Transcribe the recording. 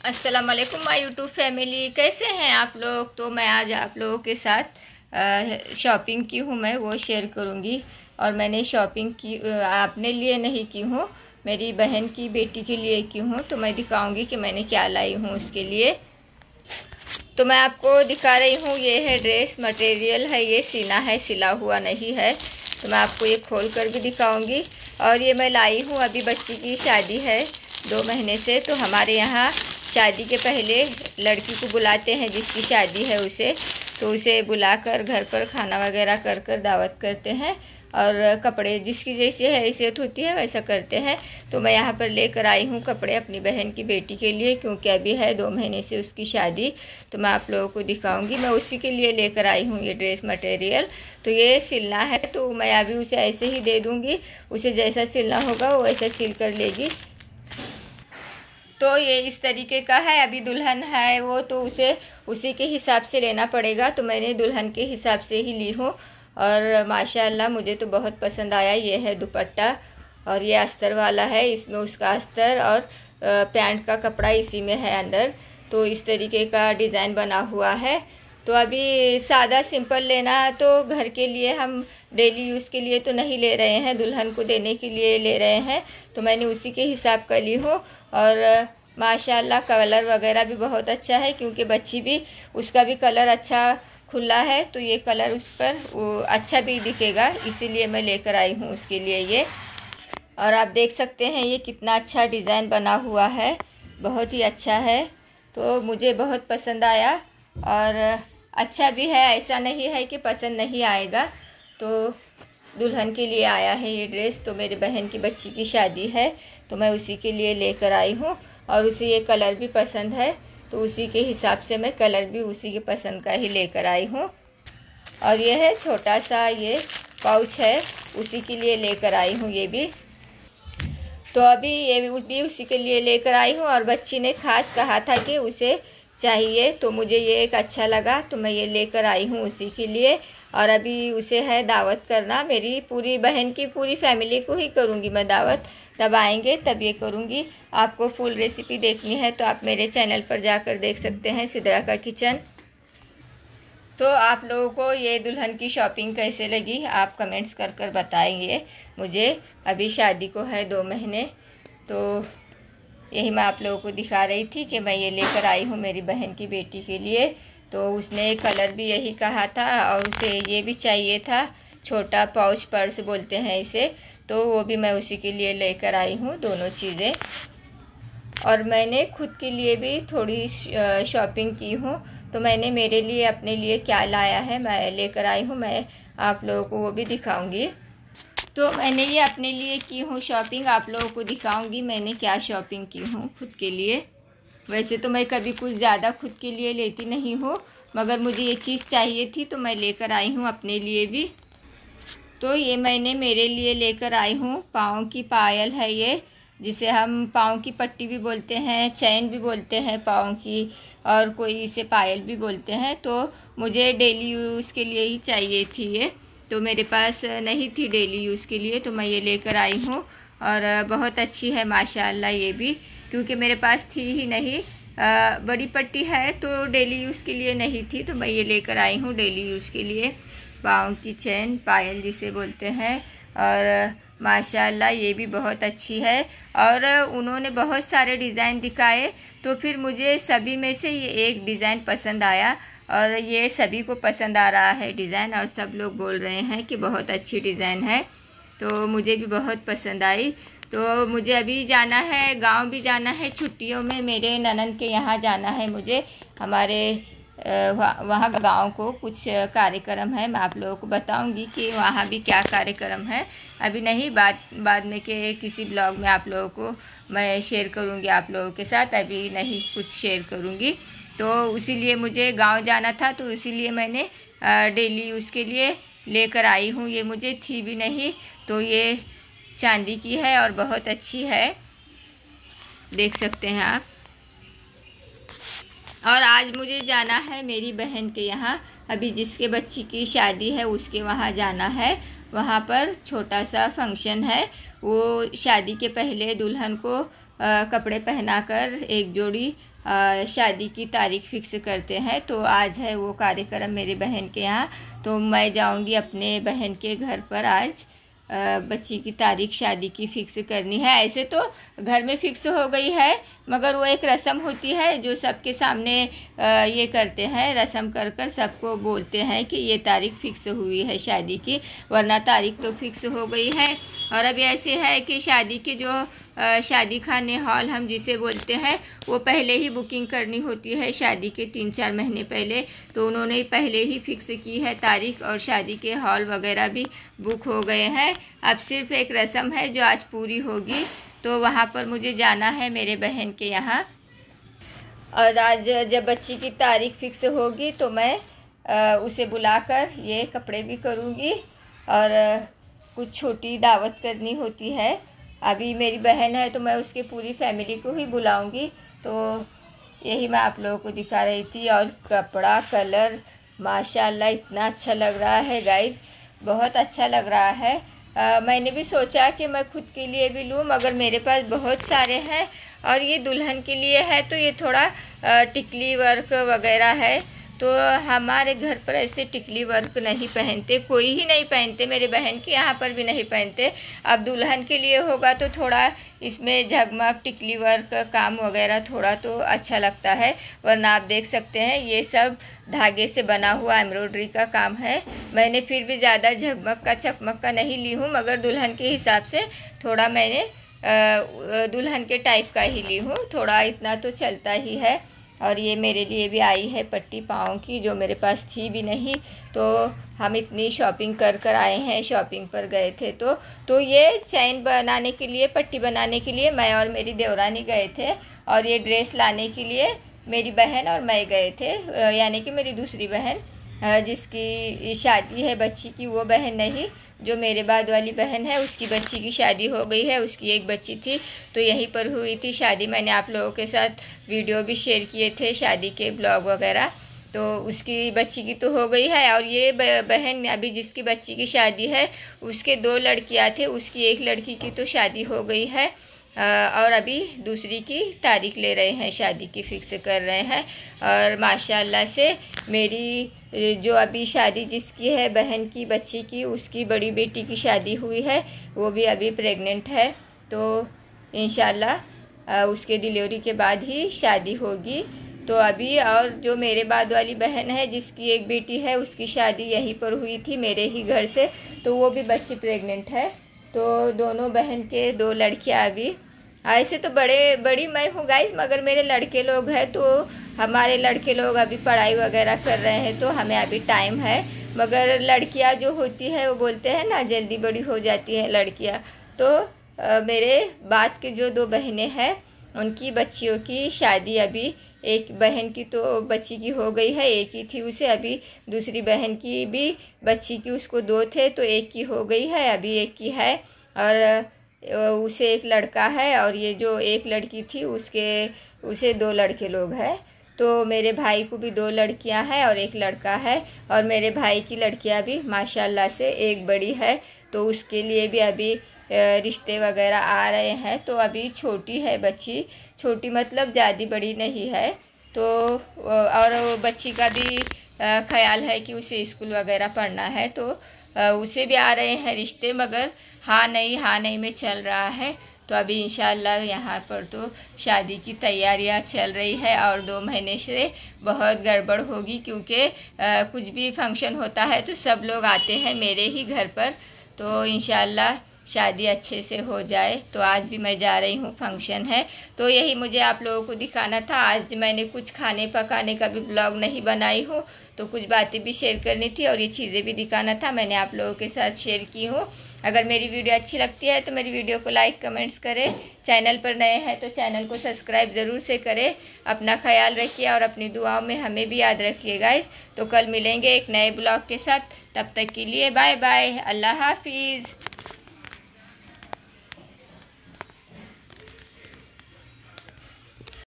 अस्सलाम वालेकुम my YouTube family, कैसे हैं आप लोग। तो मैं आज आप लोगों के साथ शॉपिंग की हूँ, मैं वो शेयर करूँगी। और मैंने शॉपिंग की अपने लिए नहीं की हूँ, मेरी बहन की बेटी के लिए की हूँ। तो मैं दिखाऊँगी कि मैंने क्या लाई हूँ उसके लिए। तो मैं आपको दिखा रही हूँ, ये है ड्रेस मटेरियल है, ये सीना है, सिला हुआ नहीं है। तो मैं आपको ये खोल कर भी दिखाऊँगी। और ये मैं लाई हूँ, अभी बच्ची की शादी है 2 महीने से। तो हमारे यहाँ शादी के पहले लड़की को बुलाते हैं, जिसकी शादी है उसे, तो उसे बुलाकर घर पर खाना वगैरह कर कर दावत करते हैं। और कपड़े जिसकी जैसी हैसियत होती है वैसा करते हैं। तो मैं यहाँ पर लेकर आई हूँ कपड़े अपनी बहन की बेटी के लिए, क्योंकि अभी है 2 महीने से उसकी शादी। तो मैं आप लोगों को दिखाऊंगी, मैं उसी के लिए लेकर आई हूँ ये ड्रेस मटेरियल। तो ये सिलना है, तो मैं अभी उसे ऐसे ही दे दूँगी, उसे जैसा सिलना होगा वो वैसा सिल कर लेगी। तो ये इस तरीके का है। अभी दुल्हन है वो, तो उसे उसी के हिसाब से लेना पड़ेगा। तो मैंने दुल्हन के हिसाब से ही ली हूँ। और माशाल्लाह मुझे तो बहुत पसंद आया। ये है दुपट्टा और ये अस्तर वाला है, इसमें उसका अस्तर और पैंट का कपड़ा इसी में है अंदर। तो इस तरीके का डिज़ाइन बना हुआ है। तो अभी सादा सिंपल लेना है, तो घर के लिए हम डेली यूज़ के लिए तो नहीं ले रहे हैं, दुल्हन को देने के लिए ले रहे हैं। तो मैंने उसी के हिसाब का ली हूँ। और माशाल्लाह कलर वगैरह भी बहुत अच्छा है, क्योंकि बच्ची भी, उसका भी कलर अच्छा खुला है, तो ये कलर उस पर अच्छा भी दिखेगा, इसीलिए मैं लेकर आई हूँ उसके लिए ये। और आप देख सकते हैं ये कितना अच्छा डिज़ाइन बना हुआ है, बहुत ही अच्छा है। तो मुझे बहुत पसंद आया और अच्छा भी है, ऐसा नहीं है कि पसंद नहीं आएगा। तो दुल्हन के लिए आया है ये ड्रेस। तो मेरी बहन की बच्ची की शादी है, तो मैं उसी के लिए लेकर आई हूँ। और उसे ये कलर भी पसंद है, तो उसी के हिसाब से मैं कलर भी उसी के पसंद का ही लेकर आई हूँ। और ये है छोटा सा ये पाउच है, उसी के लिए लेकर आई हूँ ये भी। तो अभी ये भी उसी के लिए लेकर आई हूँ। और बच्ची ने खास कहा था कि उसे चाहिए, तो मुझे ये एक अच्छा लगा, तो मैं ये लेकर आई हूँ उसी के लिए। और अभी उसे है दावत करना, मेरी पूरी बहन की पूरी फैमिली को ही करूँगी मैं दावत, तब आएंगे तब ये करूँगी। आपको फुल रेसिपी देखनी है तो आप मेरे चैनल पर जाकर देख सकते हैं, सिद्रा का किचन। तो आप लोगों को ये दुल्हन की शॉपिंग कैसे लगी, आप कमेंट्स कर कर बताएंगे मुझे। अभी शादी को है 2 महीने, तो यही मैं आप लोगों को दिखा रही थी कि मैं ये लेकर आई हूँ मेरी बहन की बेटी के लिए। तो उसने कलर भी यही कहा था, और उसे ये भी चाहिए था, छोटा पाउच पर्स बोलते हैं इसे, तो वो भी मैं उसी के लिए लेकर आई हूँ दोनों चीज़ें। और मैंने खुद के लिए भी थोड़ी शॉपिंग की हूँ। तो मैंने मेरे लिए अपने लिए क्या लाया है मैं लेकर आई हूँ, मैं आप लोगों को वो भी दिखाऊंगी। तो मैंने ये अपने लिए की हूँ शॉपिंग, आप लोगों को दिखाऊंगी मैंने क्या शॉपिंग की हूँ खुद के लिए। वैसे तो मैं कभी कुछ ज़्यादा खुद के लिए लेती नहीं हूँ, मगर मुझे ये चीज़ चाहिए थी तो मैं लेकर आई हूँ अपने लिए भी। तो ये मैंने मेरे लिए लेकर आई हूँ पाँव की पायल है ये, जिसे हम पाँव की पट्टी भी बोलते हैं, चैन भी बोलते हैं पाँव की, और कोई इसे पायल भी बोलते हैं। तो मुझे डेली यूज़ के लिए ही चाहिए थी ये, तो मेरे पास नहीं थी डेली यूज़ के लिए, तो मैं ये लेकर आई हूँ। और बहुत अच्छी है माशाल्लाह ये भी, क्योंकि मेरे पास थी ही नहीं। बड़ी पट्टी है तो डेली यूज़ के लिए नहीं थी, तो मैं ये लेकर आई हूँ डेली यूज़ के लिए। पाँव की चैन पायल जिसे बोलते हैं, और माशाल्लाह ये भी बहुत अच्छी है। और उन्होंने बहुत सारे डिज़ाइन दिखाए, तो फिर मुझे सभी में से ये एक डिज़ाइन पसंद आया, और ये सभी को पसंद आ रहा है डिज़ाइन, और सब लोग बोल रहे हैं कि बहुत अच्छी डिज़ाइन है। तो मुझे भी बहुत पसंद आई। तो मुझे अभी जाना है, गांव भी जाना है छुट्टियों में, मेरे ननंद के यहाँ जाना है मुझे, हमारे वहाँ गांव को कुछ कार्यक्रम है। मैं आप लोगों को बताऊंगी कि वहाँ भी क्या कार्यक्रम है, अभी नहीं, बाद में के किसी ब्लॉग में आप लोगों को मैं शेयर करूँगी आप लोगों के साथ, अभी नहीं कुछ शेयर करूँगी। तो इसीलिए मुझे गांव जाना था, तो इसीलिए मैंने डेली यूज़ के लिए लेकर आई हूँ। ये मुझे थी भी नहीं, तो ये चांदी की है और बहुत अच्छी है, देख सकते हैं आप। और आज मुझे जाना है मेरी बहन के यहाँ, अभी जिसके बच्ची की शादी है उसके वहाँ जाना है। वहाँ पर छोटा सा फंक्शन है, वो शादी के पहले दुल्हन को कपड़े पहनाकर एक जोड़ी शादी की तारीख फिक्स करते हैं। तो आज है वो कार्यक्रम मेरी बहन के यहाँ, तो मैं जाऊँगी अपने बहन के घर पर आज बच्ची की तारीख शादी की फिक्स करनी है। ऐसे तो घर में फिक्स हो गई है, मगर वो एक रस्म होती है जो सबके सामने ये करते हैं, रस्म कर कर सबको बोलते हैं कि ये तारीख फिक्स हुई है शादी की, वरना तारीख तो फिक्स हो गई है। और अभी ऐसे है कि शादी के जो शादी खाने हॉल हम जिसे बोलते हैं, वो पहले ही बुकिंग करनी होती है शादी के 3-4 महीने पहले। तो उन्होंने पहले ही फिक्स की है तारीख, और शादी के हॉल वगैरह भी बुक हो गए हैं। अब सिर्फ एक रस्म है जो आज पूरी होगी, तो वहाँ पर मुझे जाना है मेरे बहन के यहाँ। और आज जब बच्ची की तारीख फिक्स होगी तो मैं उसे बुलाकर ये कपड़े भी करूँगी, और कुछ छोटी दावत करनी होती है। अभी मेरी बहन है तो मैं उसके पूरी फैमिली को ही बुलाऊंगी। तो यही मैं आप लोगों को दिखा रही थी। और कपड़ा कलर माशाल्लाह इतना अच्छा लग रहा है गाइस, बहुत अच्छा लग रहा है। मैंने भी सोचा कि मैं खुद के लिए भी लूँ, मगर मेरे पास बहुत सारे हैं। और ये दुल्हन के लिए है तो ये थोड़ा टिकली वर्क वगैरह है, तो हमारे घर पर ऐसे टिकली वर्क नहीं पहनते, कोई ही नहीं पहनते, मेरे बहन के यहाँ पर भी नहीं पहनते। अब दुल्हन के लिए होगा तो थोड़ा इसमें झगमग टिकली वर्क काम वगैरह थोड़ा तो अच्छा लगता है, वरना आप देख सकते हैं ये सब धागे से बना हुआ एम्ब्रॉयडरी का काम है। मैंने फिर भी ज़्यादा झगमग का चकमक का नहीं ली हूँ, मगर दुल्हन के हिसाब से थोड़ा मैंने दुल्हन के टाइप का ही ली हूँ, थोड़ा इतना तो चलता ही है। और ये मेरे लिए भी आई है पट्टी पाँव की, जो मेरे पास थी भी नहीं। तो हम इतनी शॉपिंग कर कर आए हैं, शॉपिंग पर गए थे। तो ये चैन बनाने के लिए, पट्टी बनाने के लिए मैं और मेरी देवरानी गए थे, और ये ड्रेस लाने के लिए मेरी बहन और मैं गए थे, यानी कि मेरी दूसरी बहन जिसकी शादी है बच्ची की, वो बहन नहीं, जो मेरे बाद वाली बहन है उसकी बच्ची की शादी हो गई है। उसकी एक बच्ची थी तो यहीं पर हुई थी शादी। मैंने आप लोगों के साथ वीडियो भी शेयर किए थे शादी के ब्लॉग वगैरह। तो उसकी बच्ची की तो हो गई है। और ये बहन अभी जिसकी बच्ची की शादी है, उसके 2 लड़कियां थे, उसकी एक लड़की की तो शादी हो गई है, और अभी दूसरी की तारीख ले रहे हैं, शादी की फिक्स कर रहे हैं। और माशाल्लाह से मेरी जो अभी शादी जिसकी है बहन की बच्ची की, उसकी बड़ी बेटी की शादी हुई है, वो भी अभी प्रेग्नेंट है। तो इंशाल्लाह उसके डिलीवरी के बाद ही शादी होगी। तो अभी और जो मेरे बाद वाली बहन है जिसकी एक बेटी है, उसकी शादी यहीं पर हुई थी मेरे ही घर से, तो वो भी बच्ची प्रेग्नेंट है। तो दोनों बहन के 2 लड़कियां अभी, ऐसे तो बड़ी मैं हूँ गाइस, मगर मेरे लड़के लोग हैं, तो हमारे लड़के लोग अभी पढ़ाई वगैरह कर रहे हैं, तो हमें अभी टाइम है। मगर लड़कियां जो होती है वो बोलते हैं ना, जल्दी बड़ी हो जाती है लड़कियां। तो मेरे बाद के जो 2 बहनें हैं, उनकी बच्चियों की शादी अभी, एक बहन की तो बच्ची की हो गई है, एक ही थी उसे, अभी दूसरी बहन की भी बच्ची की, उसको 2 थे तो एक की हो गई है, अभी एक की है। और उसे एक लड़का है, और ये जो एक लड़की थी उसे 2 लड़के लोग हैं। तो मेरे भाई को भी 2 लड़कियां हैं और एक लड़का है। और मेरे भाई की लड़कियां भी माशाल्लाह से एक बड़ी है, तो उसके लिए भी अभी रिश्ते वगैरह आ रहे हैं। तो अभी छोटी है बच्ची, छोटी मतलब ज़्यादा बड़ी नहीं है। तो और बच्ची का भी ख्याल है कि उसे स्कूल वगैरह पढ़ना है, तो उसे भी आ रहे हैं रिश्ते, मगर हाँ नहीं में चल रहा है। तो अभी इंशाल्लाह यहाँ पर तो शादी की तैयारियाँ चल रही है, और 2 महीने से बहुत गड़बड़ होगी, क्योंकि कुछ भी फंक्शन होता है तो सब लोग आते हैं मेरे ही घर पर। तो इंशाल्लाह शादी अच्छे से हो जाए। तो आज भी मैं जा रही हूँ, फंक्शन है, तो यही मुझे आप लोगों को दिखाना था। आज मैंने कुछ खाने पकाने का भी ब्लॉग नहीं बनाई हूँ, तो कुछ बातें भी शेयर करनी थी और ये चीज़ें भी दिखाना था, मैंने आप लोगों के साथ शेयर की हूँ। अगर मेरी वीडियो अच्छी लगती है तो मेरी वीडियो को लाइक कमेंट्स करें, चैनल पर नए हैं तो चैनल को सब्सक्राइब ज़रूर से करें। अपना ख्याल रखिए और अपनी दुआओं में हमें भी याद रखिए गाइस। तो कल मिलेंगे एक नए ब्लॉग के साथ, तब तक के लिए बाय बाय, अल्लाह हाफिज़।